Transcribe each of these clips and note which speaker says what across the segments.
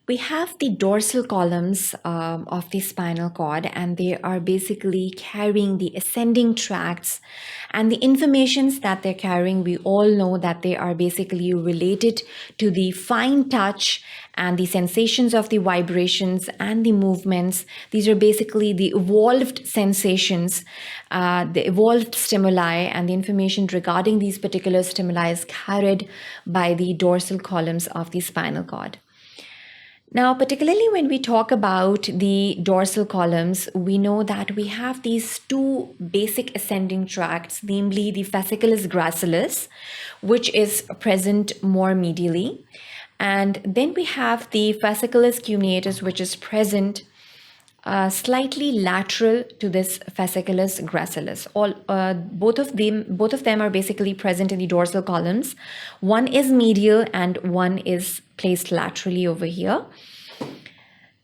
Speaker 1: We have the dorsal columns of the spinal cord, and they are basically carrying the ascending tracts. And the informations that they're carrying, we all know that they are basically related to the fine touch and the sensations of the vibrations and the movements. These are basically the evolved sensations, the evolved stimuli, and the information regarding these particular stimuli is carried by the dorsal columns of the spinal cord. Now, particularly when we talk about the dorsal columns, we know that we have these two basic ascending tracts, namely the fasciculus gracilis, which is present more medially. And then we have the fasciculus cuneatus, which is present slightly lateral to this fasciculus gracilis. Both of them are basically present in the dorsal columns. One is medial and one is placed laterally over here.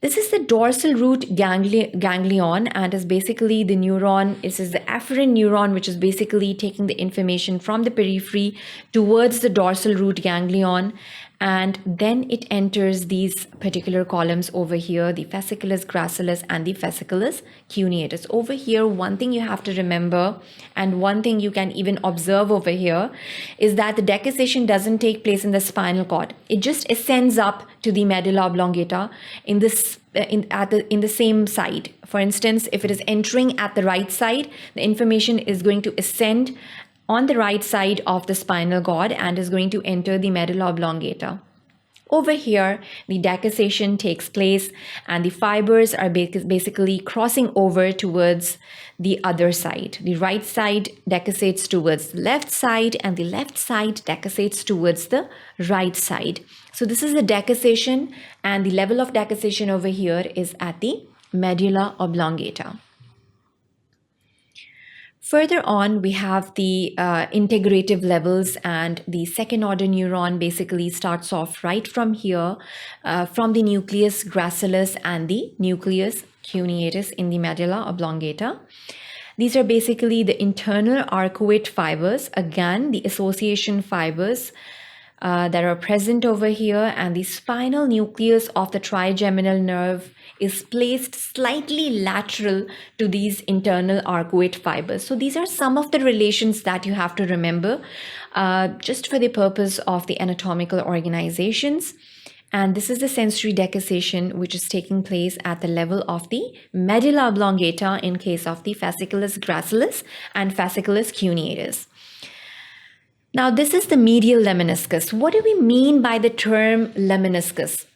Speaker 1: This is the dorsal root ganglion and is basically the neuron. This is the afferent neuron, which is basically taking the information from the periphery towards the dorsal root ganglion. And then it enters these particular columns over here, the fasciculus gracilis and the fasciculus cuneatus. Over here, one thing you have to remember, and one thing you can even observe over here, is that the decussation doesn't take place in the spinal cord. It just ascends up to the medulla oblongata in the same side. For instance, if it is entering at the right side, the information is going to ascend on the right side of the spinal cord and is going to enter the medulla oblongata. Over here, the decussation takes place and the fibers are basically crossing over towards the other side. The right side decussates towards the left side and the left side decussates towards the right side. So this is the decussation, and the level of decussation over here is at the medulla oblongata. Further on, we have the integrative levels, and the second order neuron basically starts off right from here, from the nucleus gracilis and the nucleus cuneatus in the medulla oblongata. These are basically the internal arcuate fibers, again, the association fibers that are present over here, and the spinal nucleus of the trigeminal nerve is placed slightly lateral to these internal arcuate fibers. So these are some of the relations that you have to remember just for the purpose of the anatomical organizations. And this is the sensory decussation, which is taking place at the level of the medulla oblongata in case of the fasciculus gracilis and fasciculus cuneatus. Now, this is the medial lemniscus. What do we mean by the term lemniscus?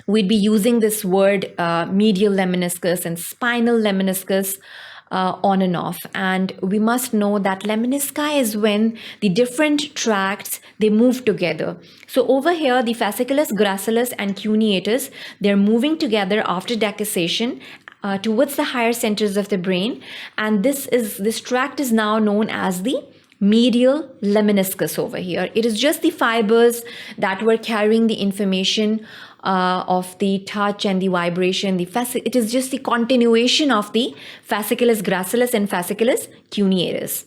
Speaker 1: We'd be using this word medial lemniscus and spinal lemniscus on and off. And we must know that lemnisci is when the different tracts, they move together. So over here, the fasciculus gracilis and cuneatus, they're moving together after decussation towards the higher centers of the brain. And this tract is now known as the medial lemniscus over here. It is just the fibers that were carrying the information of the touch and the vibration. It is just the continuation of the fasciculus gracilis and fasciculus cuneatus.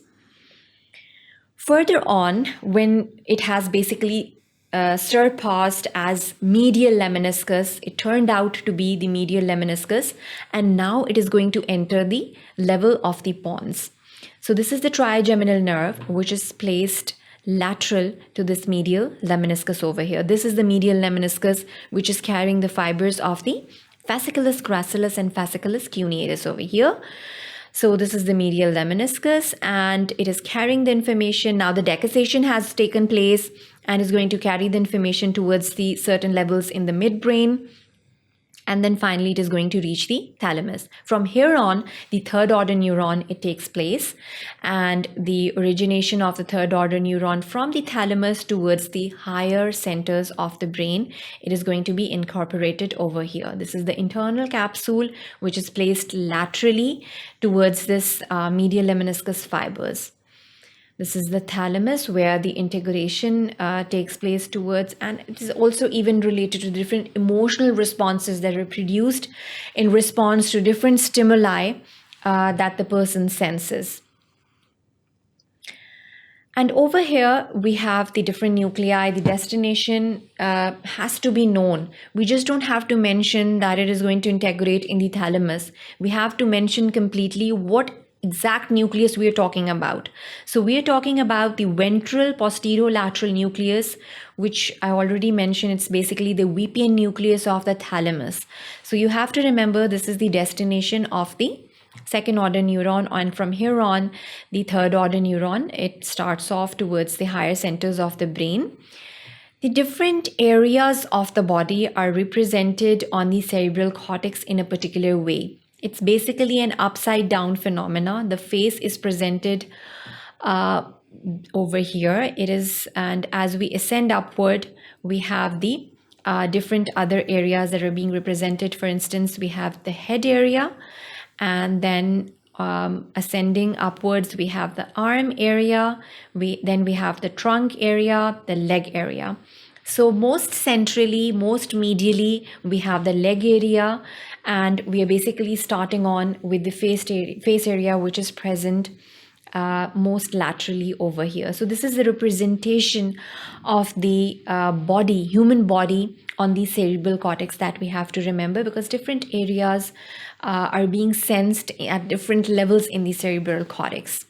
Speaker 1: Further on, when it has basically surpassed as medial lemniscus, it turned out to be the medial lemniscus, and now it is going to enter the level of the pons. So this is the trigeminal nerve, which is placed lateral to this medial lemniscus over here. This is the medial lemniscus, which is carrying the fibers of the fasciculus gracilis and fasciculus cuneatus over here. So this is the medial lemniscus, and it is carrying the information. Now the decussation has taken place and is going to carry the information towards the certain levels in the midbrain. And then finally, it is going to reach the thalamus. From here on, the third order neuron, it takes place. And the origination of the third order neuron from the thalamus towards the higher centers of the brain, it is going to be incorporated over here. This is the internal capsule, which is placed laterally towards this medial lemniscus fibers. This is the thalamus where the integration takes place towards, and it is also even related to different emotional responses that are produced in response to different stimuli that the person senses. And over here, we have the different nuclei. The destination has to be known. We just don't have to mention that it is going to integrate in the thalamus. We have to mention completely what exact nucleus we are talking about. So we are talking about the ventral posterolateral nucleus, which I already mentioned. It's basically the VPN nucleus of the thalamus. So you have to remember this is the destination of the second order neuron, and from here on the third order neuron, it starts off towards the higher centers of the brain. The different areas of the body are represented on the cerebral cortex in a particular way. It's basically an upside down phenomena. The face is presented over here. It is, and as we ascend upward, we have the different other areas that are being represented. For instance, we have the head area, and then ascending upwards, we have the arm area. Then we have the trunk area, the leg area. So most centrally, most medially, we have the leg area, and we are basically starting on with the face area, which is present most laterally over here. So this is the representation of the body, human body, on the cerebral cortex that we have to remember, because different areas are being sensed at different levels in the cerebral cortex.